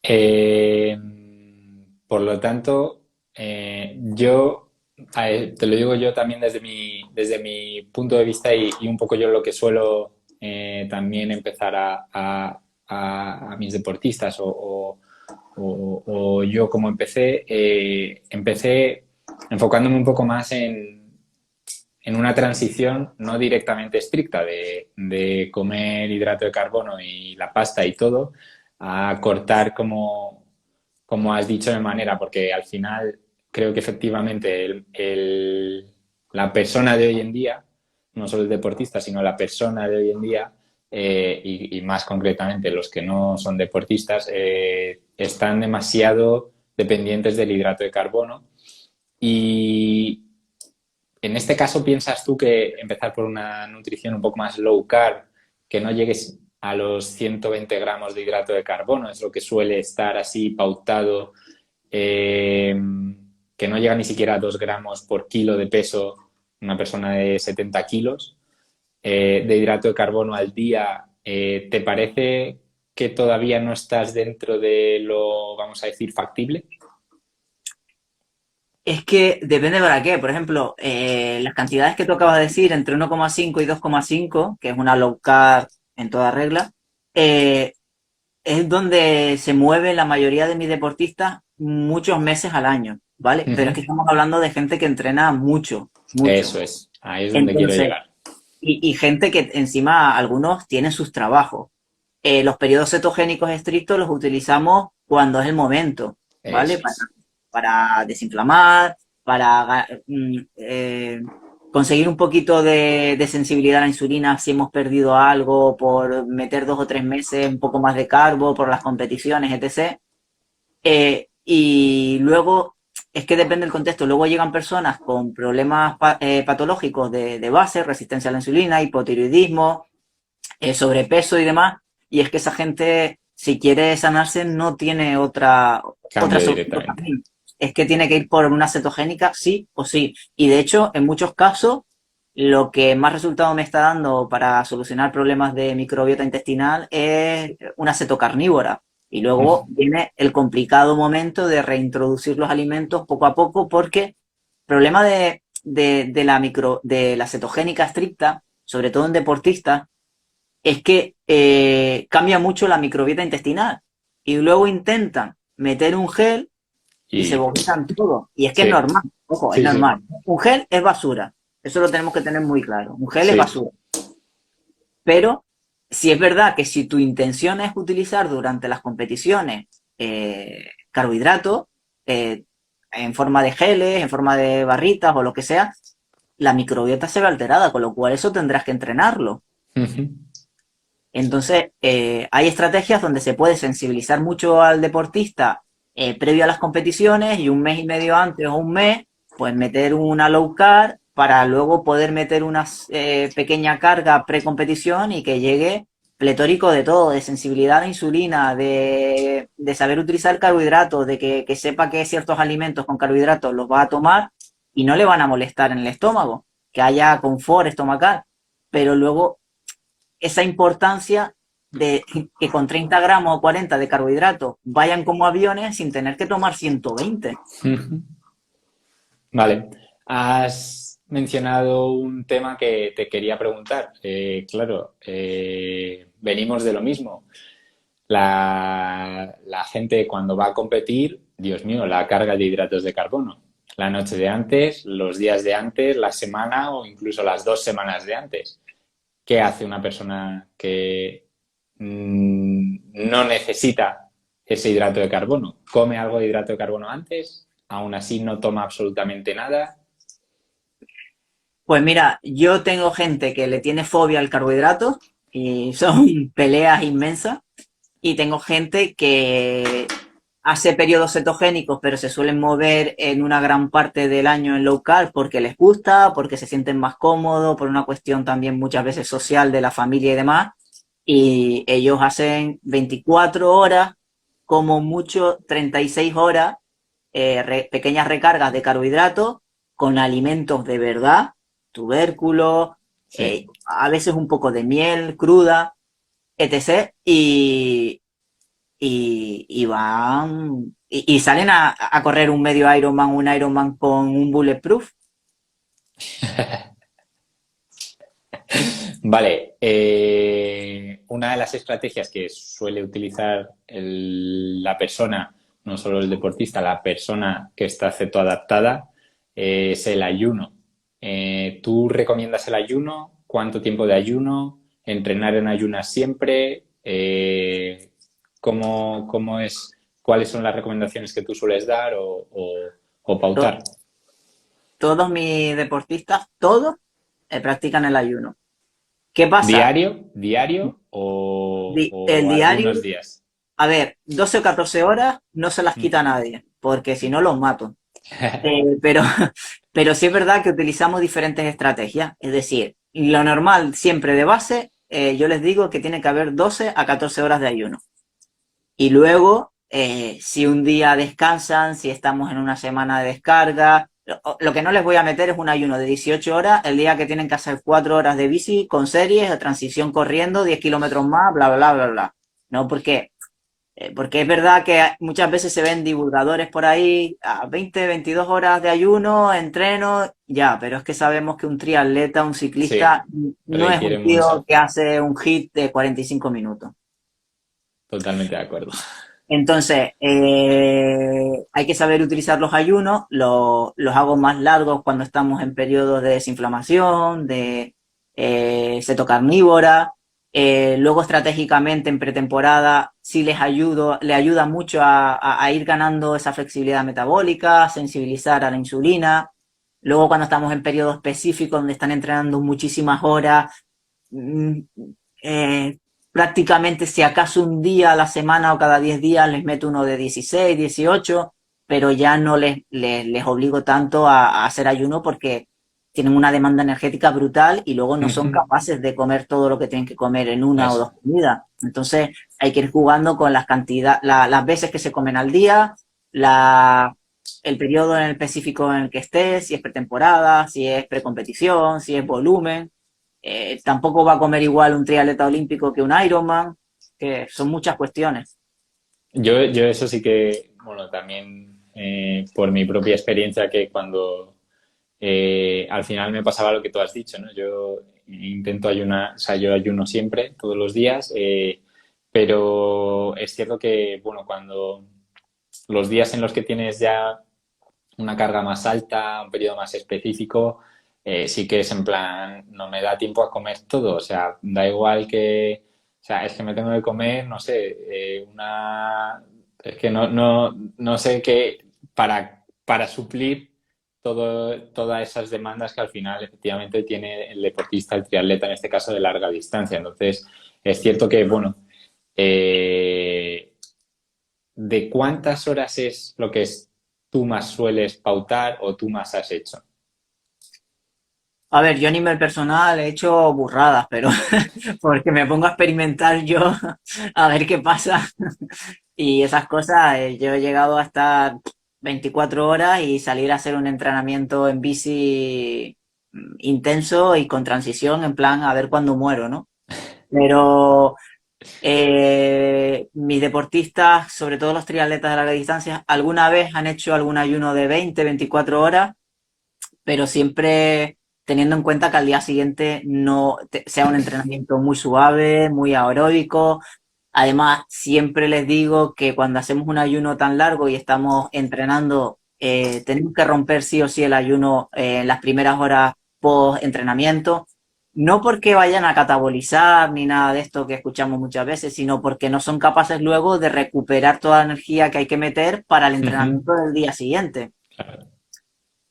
Eh, por lo tanto, te lo digo yo también desde mi punto de vista y un poco yo lo que suelo también empezar a mis deportistas o yo como empecé enfocándome un poco más en una transición no directamente estricta de comer hidrato de carbono y la pasta y todo, a cortar como has dicho de manera, porque al final creo que efectivamente la persona de hoy en día, no solo el deportista, sino la persona de hoy en día, y más concretamente los que no son deportistas, están demasiado dependientes del hidrato de carbono. Y en este caso, ¿piensas tú que empezar por una nutrición un poco más low carb, que no llegues a los 120 gramos de hidrato de carbono, es lo que suele estar así pautado, eh, que no llega ni siquiera a 2 gramos por kilo de peso una persona de 70 kilos de hidrato de carbono al día? ¿Te parece que todavía no estás dentro de lo, vamos a decir, factible? Es que depende para qué. Por ejemplo, las cantidades que tú acabas de decir, entre 1,5 y 2,5, que es una low carb en toda regla, eh, es donde se mueve la mayoría de mis deportistas muchos meses al año, ¿vale? Pero es que Ujú. estamos hablando de gente que entrena mucho, mucho. Eso es, ahí es donde quiero Entonces, llegar. y gente que encima algunos tienen sus trabajos. Los periodos cetogénicos estrictos los utilizamos cuando es el momento, ¿vale? Eso es. Para desinflamar, para conseguir un poquito de sensibilidad a la insulina si hemos perdido algo, por meter 2 o 3 meses un poco más de carbo, por las competiciones, etc. Y luego, es que depende del contexto. Luego llegan personas con problemas patológicos de base, resistencia a la insulina, hipotiroidismo, sobrepeso y demás. Y es que esa gente, si quiere sanarse, no tiene otra Cambio solución. directamente. Es que tiene que ir por una cetogénica, sí o sí. Y de hecho, en muchos casos, lo que más resultado me está dando para solucionar problemas de microbiota intestinal es una cetocarnívora. Y luego viene el complicado momento de reintroducir los alimentos poco a poco, porque el problema de la cetogénica estricta, sobre todo en deportistas, es que cambia mucho la microbiota intestinal. Y luego intentan meter un gel y se Y vomitan todo. Y es que es sí, normal, ojo, es sí, sí, normal. Un gel es basura. Eso lo tenemos que tener muy claro. Un gel es sí. basura. Pero si es verdad que si tu intención es utilizar durante las competiciones carbohidratos, en forma de geles, en forma de barritas o lo que sea, la microbiota se ve alterada, con lo cual eso tendrás que entrenarlo. Ujú. Entonces, hay estrategias donde se puede sensibilizar mucho al deportista previo a las competiciones, y un mes y medio antes o un mes, pues meter una low carb para luego poder meter una pequeña carga pre-competición y que llegue pletórico de todo, de sensibilidad a la insulina, de saber utilizar carbohidratos, de que sepa que ciertos alimentos con carbohidratos los va a tomar y no le van a molestar en el estómago, que haya confort estomacal. Pero luego esa importancia de que con 30 gramos o 40 de carbohidratos vayan como aviones sin tener que tomar 120. Ujú. Vale, has mencionado un tema que te quería preguntar. Claro, venimos de lo mismo. La gente cuando va a competir, Dios mío, la carga de hidratos de carbono. La noche de antes, los días de antes, la semana o incluso las 2 semanas de antes. ¿Qué hace una persona que no necesita ese hidrato de carbono? ¿Come algo de hidrato de carbono antes? ¿Aún así no toma absolutamente nada? Pues mira, yo tengo gente que le tiene fobia al carbohidrato y son peleas inmensas. Y tengo gente que hace periodos cetogénicos, pero se suelen mover en una gran parte del año en low carb porque les gusta, porque se sienten más cómodos, por una cuestión también muchas veces social de la familia y demás. Y ellos hacen 24 horas, como mucho 36 horas, pequeñas recargas de carbohidratos con alimentos de verdad, tubérculos, Sí. a veces un poco de miel cruda, etc. Y van y salen a correr un medio Ironman, un Ironman con un bulletproof. Vale, una de las estrategias que suele utilizar la persona, no solo el deportista, la persona que está cetoadaptada, es el ayuno. ¿Tú recomiendas el ayuno? ¿Cuánto tiempo de ayuno? ¿Entrenar en ayunas siempre? ¿Cómo es? ¿Cuáles son las recomendaciones que tú sueles dar o To- pautar? Todos mis deportistas, todos practican el ayuno. ¿Qué pasa? ¿Diario? ¿Diario El o algunos diario, días? a ver, 12 o 14 horas no se las quita nadie, porque si no los mato. Pero, pero sí es verdad que utilizamos diferentes estrategias. Es decir, lo normal siempre de base, yo les digo que tiene que haber 12 a 14 horas de ayuno. Y luego, si un día descansan, si estamos en una semana de descarga, lo que no les voy a meter es un ayuno de 18 horas, el día que tienen que hacer 4 horas de bici con series, de transición corriendo, 10 kilómetros más, bla, bla, bla, bla. No, porque Porque es verdad que muchas veces se ven divulgadores por ahí a 20, 22 horas de ayuno, entreno, ya, pero es que sabemos que un triatleta, un Sí, ciclista, no es un requiere tío mucho. que hace un hit de 45 minutos. Totalmente de acuerdo. Entonces, hay que saber utilizar los ayunos, los hago más largos cuando estamos en periodos de desinflamación, de ceto carnívora. Luego, estratégicamente, en pretemporada, sí le ayuda mucho a ir ganando esa flexibilidad metabólica, sensibilizar a la insulina. Luego, cuando estamos en periodo específico, donde están entrenando muchísimas horas, mm, eh, prácticamente si acaso un día a la semana o cada 10 días les meto uno de 16, 18, pero ya no les obligo tanto a hacer ayuno porque tienen una demanda energética brutal y luego no son Ujú. capaces de comer todo lo que tienen que comer en una o Eso. dos comidas. Entonces hay que ir jugando con las cantidades, las veces que se comen al día, la, el periodo en el específico en el que estés, si es pretemporada, si es precompetición, si es volumen. Tampoco va a comer igual un triatleta olímpico que un Ironman, que son muchas cuestiones. Yo eso sí que, bueno, también por mi propia experiencia que cuando al final me pasaba lo que tú has dicho, ¿no? Yo intento ayunar, o sea, yo ayuno siempre, todos los días, pero es cierto que, bueno, cuando los días en los que tienes ya una carga más alta, un periodo más específico, sí que es en plan, no me da tiempo a comer todo, o sea, da igual que, o sea, es que me tengo que comer, no sé, es que no sé qué, para suplir todas esas demandas que al final efectivamente tiene el deportista, el triatleta, en este caso de larga distancia. Entonces, es cierto que, bueno, eh, ¿de cuántas horas es lo que tú más sueles pautar o tú más has hecho? A ver, yo a nivel personal he hecho burradas, pero porque me pongo a experimentar yo a ver qué pasa. Y esas cosas, yo he llegado a estar 24 horas y salir a hacer un entrenamiento en bici intenso y con transición, en plan a ver cuándo muero, ¿no? Pero mis deportistas, sobre todo los triatletas de larga distancia, alguna vez han hecho algún ayuno de 20, 24 horas, pero siempre teniendo en cuenta que al día siguiente no sea un entrenamiento muy suave, muy aeróbico. Además, siempre les digo que cuando hacemos un ayuno tan largo y estamos entrenando, tenemos que romper sí o sí el ayuno en las primeras horas post entrenamiento. No porque vayan a catabolizar ni nada de esto que escuchamos muchas veces, sino porque no son capaces luego de recuperar toda la energía que hay que meter para el Ujú. entrenamiento del día siguiente. Claro.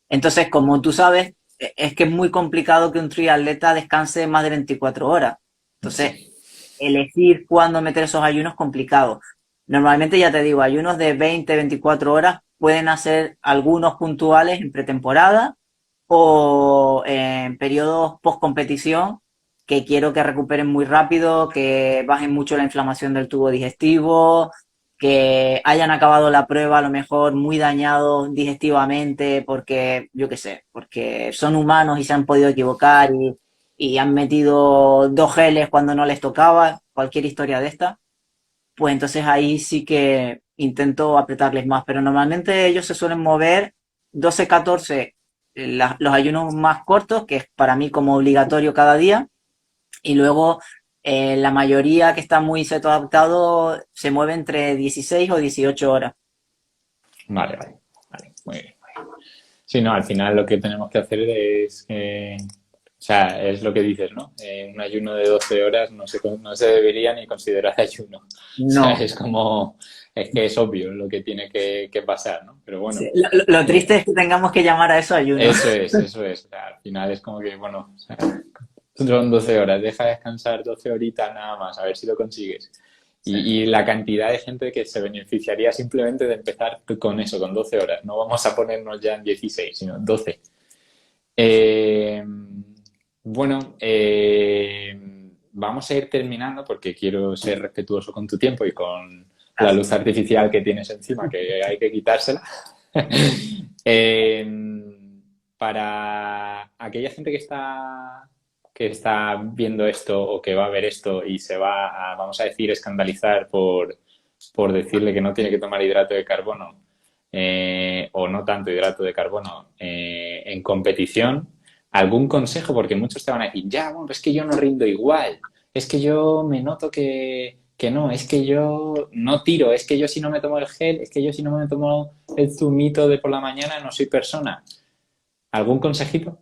Entonces, como tú sabes, es que es muy complicado que un triatleta descanse más de 24 horas. Entonces, Sí. elegir cuándo meter esos ayunos es complicado. Normalmente, ya te digo, ayunos de 20, 24 horas pueden hacer algunos puntuales en pretemporada o en periodos post competición que quiero que recuperen muy rápido, que bajen mucho la inflamación del tubo digestivo, que hayan acabado la prueba a lo mejor muy dañados digestivamente porque, yo qué sé, porque son humanos y se han podido equivocar y han metido dos geles cuando no les tocaba, cualquier historia de esta, pues entonces ahí sí que intento apretarles más, pero normalmente ellos se suelen mover 12, 14, los ayunos más cortos, que es para mí como obligatorio cada día, y luego la mayoría que está muy seto adaptado se mueve entre 16 o 18 horas. Vale, vale, vale, muy bien. Sí, no, al final lo que tenemos que hacer es, o sea, es lo que dices, ¿no? Un ayuno de 12 horas no se debería ni considerar ayuno. O sea, No. es como, es que es obvio lo que tiene que pasar, ¿no? Pero bueno, Sí, lo triste eh, es que tengamos que llamar a eso ayuno. eso es, eso es. O sea, al final es como que, bueno, o sea, son 12 horas, deja descansar 12 horitas nada más, a ver si lo consigues. Sí. Y la cantidad de gente que se beneficiaría simplemente de empezar con eso, con 12 horas. No vamos a ponernos ya en 16, sino 12. Eh, bueno, vamos a ir terminando porque quiero ser respetuoso con tu tiempo y con la Gracias. luz artificial que tienes encima, que hay que quitársela. Eh, para aquella gente que está viendo esto o que va a ver esto y se va a, vamos a decir, escandalizar por decirle que no tiene que tomar hidrato de carbono o no tanto hidrato de carbono en competición, algún consejo, porque muchos te van a decir, ya, bueno, es que yo no rindo igual, es que yo me noto que no, es que yo no tiro, es que yo si no me tomo el gel, es que yo si no me tomo el zumito de por la mañana no soy persona. ¿Algún consejito?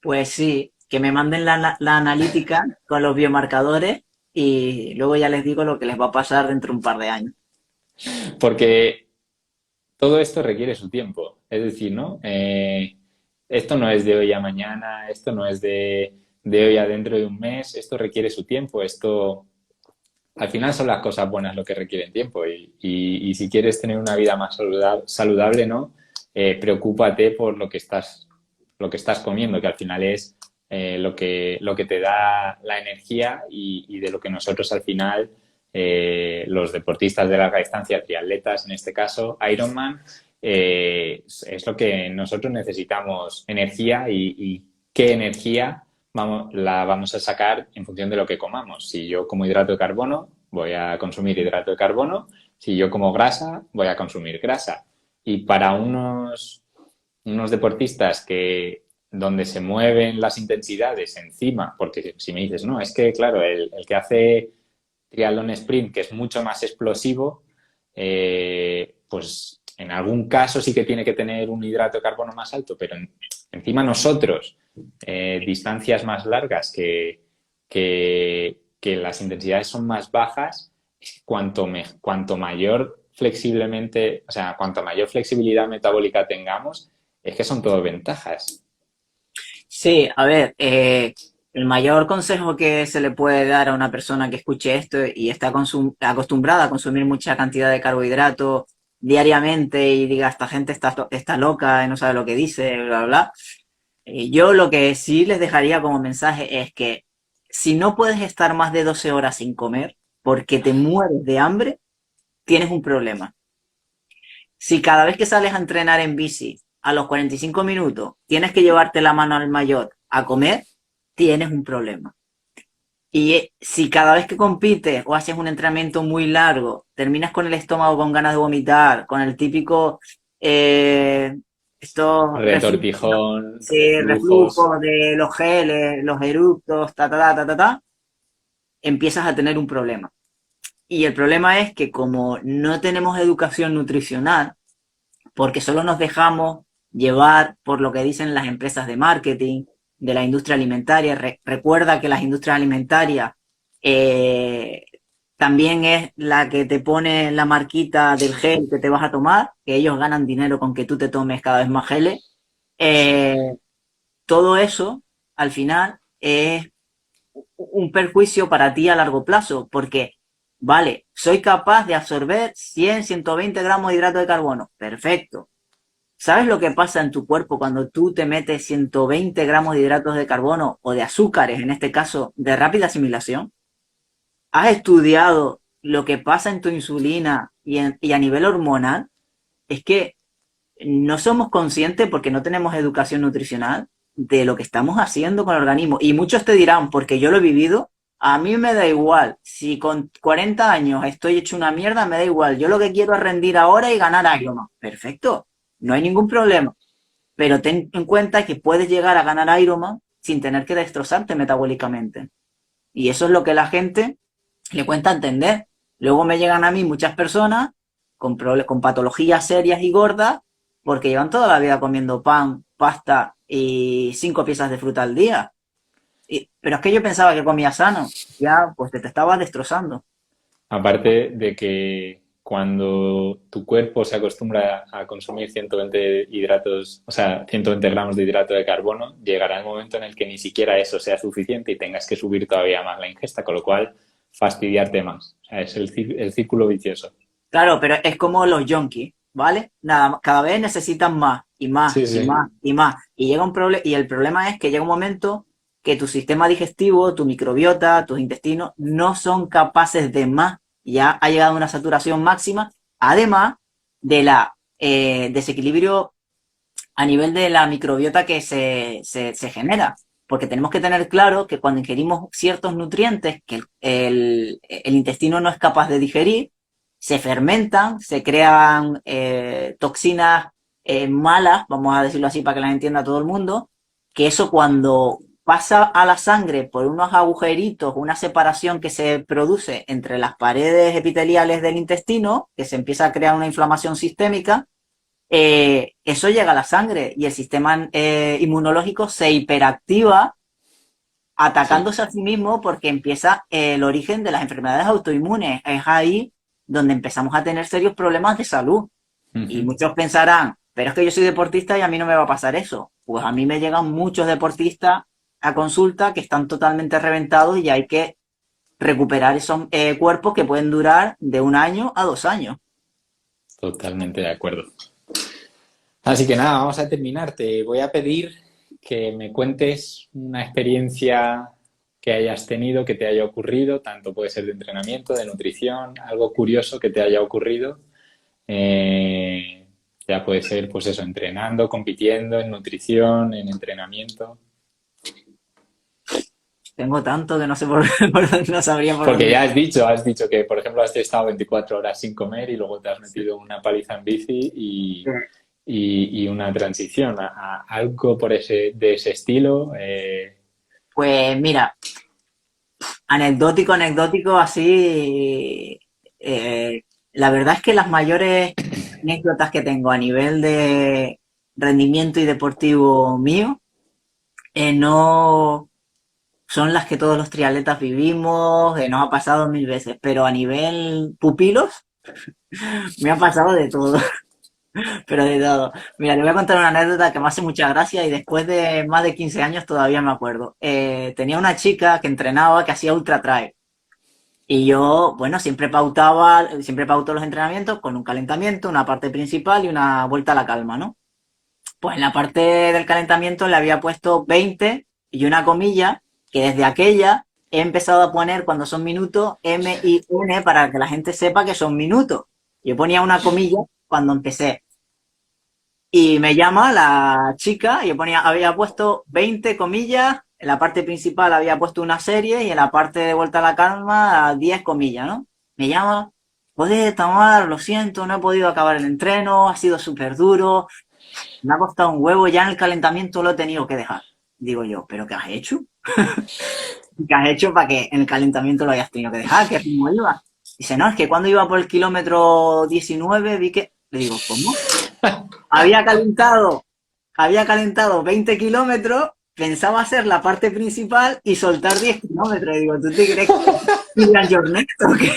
Pues sí, que me manden la analítica con los biomarcadores y luego ya les digo lo que les va a pasar dentro de un par de años. Porque todo esto requiere su tiempo. Es decir, ¿no? Esto no es de hoy a mañana, esto no es de hoy a dentro de un mes, esto requiere su tiempo, esto al final son las cosas buenas lo que requieren tiempo y si quieres tener una vida más saludable, ¿no? Preocúpate por lo que estás comiendo, que al final es lo que te da la energía y de lo que nosotros al final, los deportistas de larga distancia, triatletas en este caso, Ironman, es lo que nosotros necesitamos, energía y qué energía la vamos a sacar en función de lo que comamos. Si yo como hidrato de carbono, voy a consumir hidrato de carbono. Si yo como grasa, voy a consumir grasa. Y para unos deportistas que donde se mueven las intensidades encima, porque si me dices, no, es que claro, el que hace triatlón sprint, que es mucho más explosivo, pues en algún caso sí que tiene que tener un hidrato de carbono más alto, pero encima nosotros, distancias más largas que las intensidades son más bajas, cuanto mayor flexiblemente, o sea, cuanto mayor flexibilidad metabólica tengamos, es que son todo ventajas. Sí, a ver, el mayor consejo que se le puede dar a una persona que escuche esto y está acostumbrada a consumir mucha cantidad de carbohidratos diariamente y diga, esta gente está loca y no sabe lo que dice, bla, bla, bla. Yo lo que sí les dejaría como mensaje es que si no puedes estar más de 12 horas sin comer porque te mueres de hambre, tienes un problema. Si cada vez que sales a entrenar en bici, a los 45 minutos, tienes que llevarte la mano al maillot a comer, tienes un problema. Y si cada vez que compites o haces un entrenamiento muy largo, terminas con el estómago con ganas de vomitar, con el típico estos reflujos, Retortijón, sí, reflujos. reflujos de los geles, los eructos, empiezas a tener un problema. Y el problema es que como no tenemos educación nutricional, porque solo nos dejamos llevar por lo que dicen las empresas de marketing, de la industria alimentaria. Recuerda que las industrias alimentarias eh, también es la que te pone la marquita del gel que te vas a tomar, que ellos ganan dinero con que tú te tomes cada vez más geles. Eh, Todo eso, al final, es un perjuicio para ti a largo plazo, porque, vale, soy capaz de absorber 100, 120 gramos de hidrato de carbono, perfecto. ¿Sabes lo que pasa en tu cuerpo cuando tú te metes 120 gramos de hidratos de carbono o de azúcares, en este caso, de rápida asimilación? ¿Has estudiado lo que pasa en tu insulina y a nivel hormonal? Es que no somos conscientes porque no tenemos educación nutricional de lo que estamos haciendo con el organismo. Y muchos te dirán, porque yo lo he vivido, a mí me da igual. Si con 40 años estoy hecho una mierda, me da igual. Yo lo que quiero es rendir ahora y ganar Ironman. Perfecto, no hay ningún problema. Pero ten en cuenta que puedes llegar a ganar Ironman sin tener que destrozarte metabólicamente. Y eso es lo que la gente le cuesta entender. Luego me llegan a mí muchas personas con patologías serias y gordas porque llevan toda la vida comiendo pan, pasta y 5 piezas de fruta al día. Pero es que yo pensaba que comía sano. Ya, pues te estabas destrozando. Aparte de que cuando tu cuerpo se acostumbra a consumir 120 hidratos, o sea, 120 gramos de hidrato de carbono, llegará el momento en el que ni siquiera eso sea suficiente y tengas que subir todavía más la ingesta, con lo cual fastidiarte más. O sea, es el círculo vicioso. Claro, pero es como los junkies, ¿vale? Nada, cada vez necesitan más y más Sí, y sí. más y más. Y llega un problema, y el problema es que llega un momento que tu sistema digestivo, tu microbiota, tus intestinos no son capaces de más. Ya ha llegado a una saturación máxima, además de la desequilibrio a nivel de la microbiota que se genera. Porque tenemos que tener claro que cuando ingerimos ciertos nutrientes que el intestino no es capaz de digerir, se fermentan, se crean toxinas malas, vamos a decirlo así para que las entienda todo el mundo, que eso cuando pasa a la sangre por unos agujeritos, una separación que se produce entre las paredes epiteliales del intestino, que se empieza a crear una inflamación sistémica, eso llega a la sangre y el sistema inmunológico se hiperactiva Sí. atacándose a sí mismo porque empieza el origen de las enfermedades autoinmunes. Es ahí donde empezamos a tener serios problemas de salud. Y Ujú. muchos pensarán, pero es que yo soy deportista y a mí no me va a pasar eso. Pues a mí me llegan muchos deportistas a consulta que están totalmente reventados y hay que recuperar esos cuerpos que pueden durar de 1 año a 2 años. Totalmente de acuerdo. Así que nada, vamos a terminar. Te voy a pedir que me cuentes una experiencia que hayas tenido, que te haya ocurrido, tanto puede ser de entrenamiento, de nutrición, algo curioso que te haya ocurrido. Eh, ya puede ser, pues eso, entrenando, compitiendo, en nutrición, en entrenamiento. Tengo tanto que no sé por, por dónde, no sabría por Porque dónde. ya has dicho que, por ejemplo, has estado 24 horas sin comer y luego te has metido una paliza en bici y una transición a algo de ese estilo. Pues mira, anecdótico, anecdótico, así. La verdad es que las mayores anécdotas que tengo a nivel de rendimiento y deportivo mío no son las que todos los triatletas vivimos, nos ha pasado 1000 veces, pero a nivel pupilos me ha pasado de todo, pero de todo. Mira, le voy a contar una anécdota que me hace mucha gracia y después de más de 15 años todavía me acuerdo. Tenía una chica que entrenaba que hacía ultra trail. Y yo, bueno, siempre pauto los entrenamientos con un calentamiento, una parte principal y una vuelta a la calma, ¿no? Pues en la parte del calentamiento le había puesto 20 y una comilla, que desde aquella he empezado a poner cuando son minutos M y N para que la gente sepa que son minutos. Yo ponía una comilla cuando empecé. Y me llama la chica, yo ponía, había puesto 20 comillas, en la parte principal había puesto una serie y en la parte de vuelta a la calma 10 comillas, ¿no? Me llama, joder, Tamar, lo siento, no he podido acabar el entreno, ha sido súper duro, me ha costado un huevo, ya en el calentamiento lo he tenido que dejar. Digo yo, ¿pero qué has hecho? ¿Qué has hecho para que en el calentamiento lo hayas tenido que dejar? ¿Qué ritmo iba? Dice, no, es que cuando iba por el kilómetro 19 vi que... Le digo, ¿cómo? Había calentado, había calentado 20 kilómetros, pensaba hacer la parte principal y soltar 10 kilómetros. Y digo, ¿tú te crees que Kilian Jornet o qué?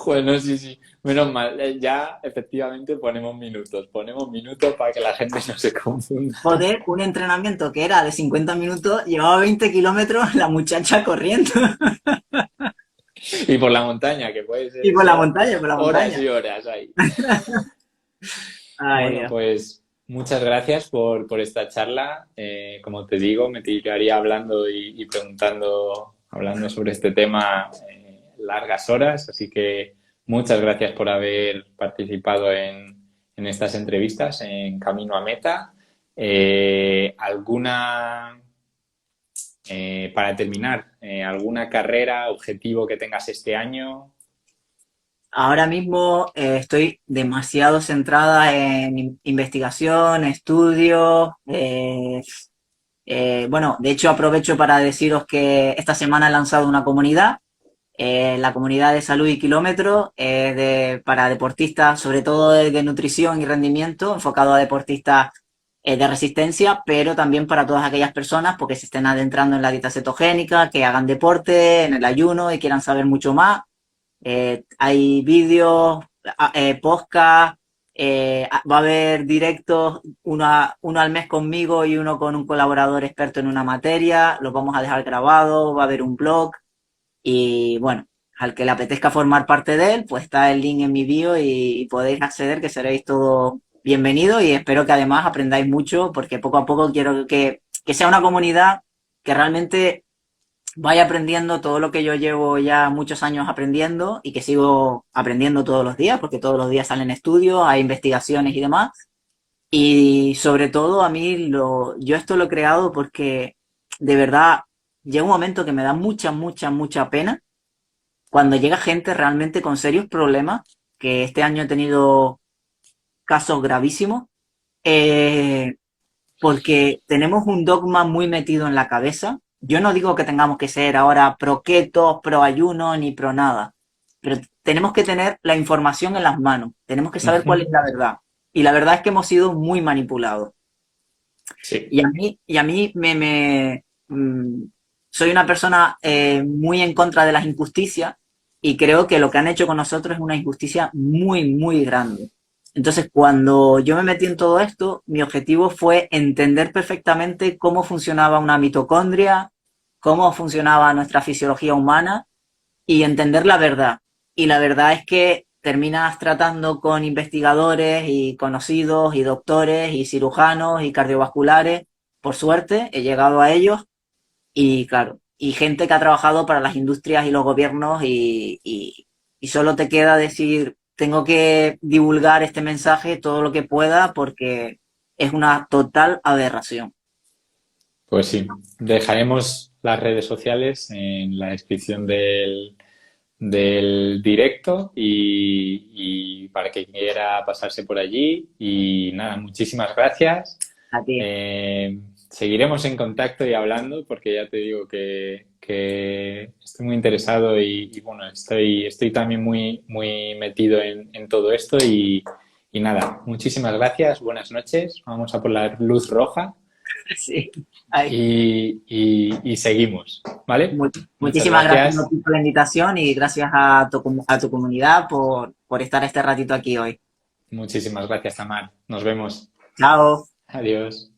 Bueno, sí, sí. Menos mal. Ya efectivamente ponemos minutos para que la gente no se confunda. Joder, un entrenamiento que era de 50 minutos, llevaba 20 kilómetros la muchacha corriendo. Y por la montaña, que puede ser Y por la eso, montaña, por la horas montaña. y horas ahí. Ay, Bueno, Dios. pues muchas gracias por esta charla. Como te digo, me tiraría hablando y preguntando, hablando sobre este tema largas horas, así que muchas gracias por haber participado en estas entrevistas en Camino a Meta. Para terminar, ¿alguna carrera, objetivo que tengas este año? Ahora mismo estoy demasiado centrada en investigación, estudio. Bueno, de hecho aprovecho para deciros que esta semana he lanzado una comunidad, la comunidad de salud y kilómetros, para deportistas, sobre todo de nutrición y rendimiento, enfocado a deportistas de resistencia, pero también para todas aquellas personas porque se estén adentrando en la dieta cetogénica, que hagan deporte, en el ayuno y quieran saber mucho más. Hay vídeos, podcast, va a haber directos, uno al mes conmigo y uno con un colaborador experto en una materia, los vamos a dejar grabados, va a haber un blog y bueno, al que le apetezca formar parte de él, pues está el link en mi bio y podéis acceder, que seréis todos bienvenidos y espero que además aprendáis mucho porque poco a poco quiero que sea una comunidad que realmente vaya aprendiendo todo lo que yo llevo ya muchos años aprendiendo y que sigo aprendiendo todos los días, porque todos los días salen estudios, hay investigaciones y demás. Y sobre todo a mí, yo esto lo he creado porque de verdad llega un momento que me da mucha, mucha, mucha pena cuando llega gente realmente con serios problemas, que este año he tenido casos gravísimos, eh, porque tenemos un dogma muy metido en la cabeza. Yo no digo que tengamos que ser ahora pro keto, pro ayuno, ni pro nada, pero tenemos que tener la información en las manos, tenemos que saber cuál es Ujú. la verdad. Y la verdad es que hemos sido muy manipulados. Sí, Y a mí soy una persona muy en contra de las injusticias y creo que lo que han hecho con nosotros es una injusticia muy, muy grande. Entonces, cuando yo me metí en todo esto, mi objetivo fue entender perfectamente cómo funcionaba una mitocondria, cómo funcionaba nuestra fisiología humana y entender la verdad. Y la verdad es que terminas tratando con investigadores y conocidos y doctores y cirujanos y cardiovasculares. Por suerte, he llegado a ellos y claro, y gente que ha trabajado para las industrias y los gobiernos y solo te queda decir, tengo que divulgar este mensaje todo lo que pueda porque es una total aberración. pues sí. Dejaremos las redes sociales en la descripción del directo y para que quiera pasarse por allí. Y nada, muchísimas gracias. A ti. Seguiremos en contacto y hablando porque ya te digo que estoy muy interesado y bueno, estoy también muy metido en todo esto y nada, muchísimas gracias, buenas noches, vamos a por la luz roja Sí. Ay. y seguimos, ¿vale? Muchas Muchísimas gracias a gracias, ti por la invitación y gracias a tu comunidad por estar este ratito aquí hoy. muchísimas gracias, Tamar. Nos vemos. Chao. Adiós.